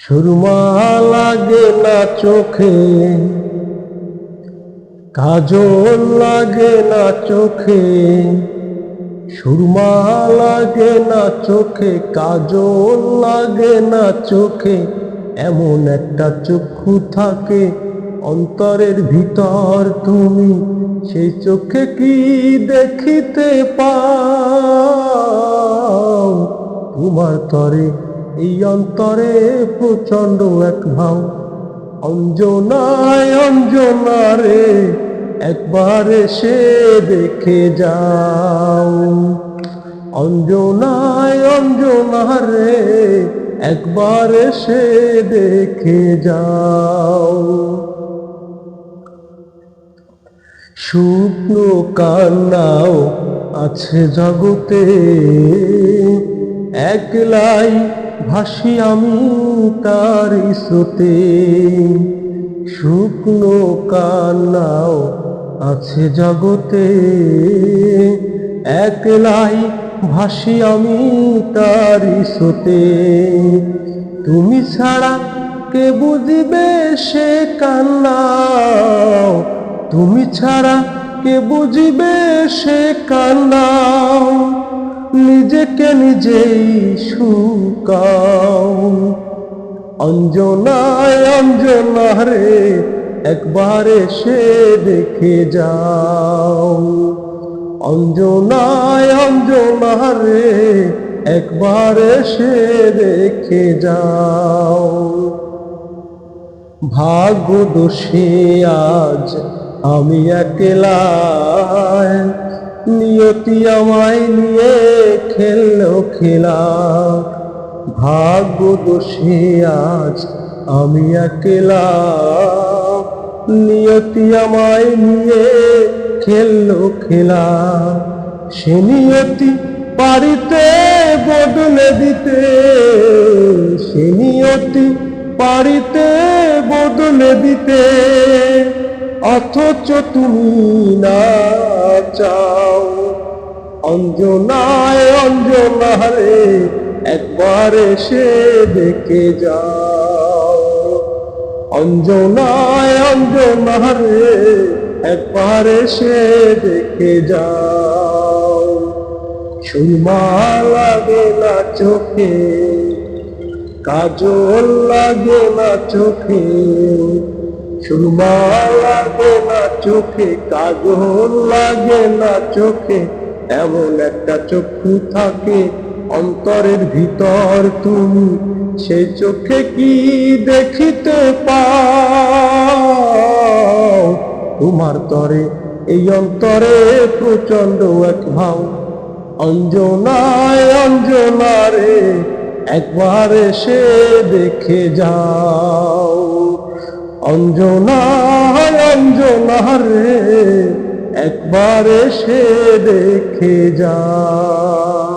সুরমা লাগে না চোখে, কাজল লাগে না চোখে। সুরমা লাগে না চোখে, কাজল লাগে না চোখে। এমন একটা চক্ষু থাকে অন্তরের ভিতর, তুমি সেই চোখে কি দেখিতে পাও? তোমার তরে এই অন্তরে প্রচণ্ড এক ভাও। অঞ্জনায় অঞ্জনা রে, একবার এসে দেখে যাও। অঞ্জনায় অঞ্জনা রে, একবার এসে দেখে যাও। শুকনো কান্নাও আছে জগতে, একলাই ভাসি আমি তার স্রোতে। শুকনো কান্নাও আছে জগতে, একলাই ভাসি আমি তার স্রোতে। তুমি ছাড়া কে বুঝিবে সে কান্না? তুমি ছাড়া কে বুঝিবে সে কান্না? নিজেকে নিজেই শুকাও। অঞ্জনায় অঞ্জনা রে, একবার এসে দেখে যাও। অঞ্জনায় অঞ্জনা রে, একবার এসে দেখে যাও। ভাগ্য দোষে আজ আমি একলা, নিয়তি আমায় নিয়ে খেললো খেলা। ভাগ্য দোষে আজ আমি একলা, নিয়তি আমায় নিয়ে খেললো খেলা। সে নিয়তি পারিতে বদলে দিতে, সে নিয়তি পারিতে বদলে দিতে, অথচ তুমি না চাও। অঞ্জনায় অঞ্জনা রে, একবার এসে দেখে যাও। অঞ্জনায় অঞ্জনা রে, একবার এসে দেখে যাও। সুরমা লাগে না চোখে, কাজল লাগে না চোখে। সুরমা লাগে না চোখে, কাজল লাগে না চোখে। এমন একটা চক্ষু থাকে অন্তরের ভিতর, তুমি সেই চোখে কি দেখিতে পাও? তোমার তরে এই অন্তরে প্রচণ্ড এক ভাও। অঞ্জনায় অঞ্জনা রে, একবার এসে দেখে যাও। অঞ্জনায় অঞ্জনা রে, একবার এসে দেখে যাও।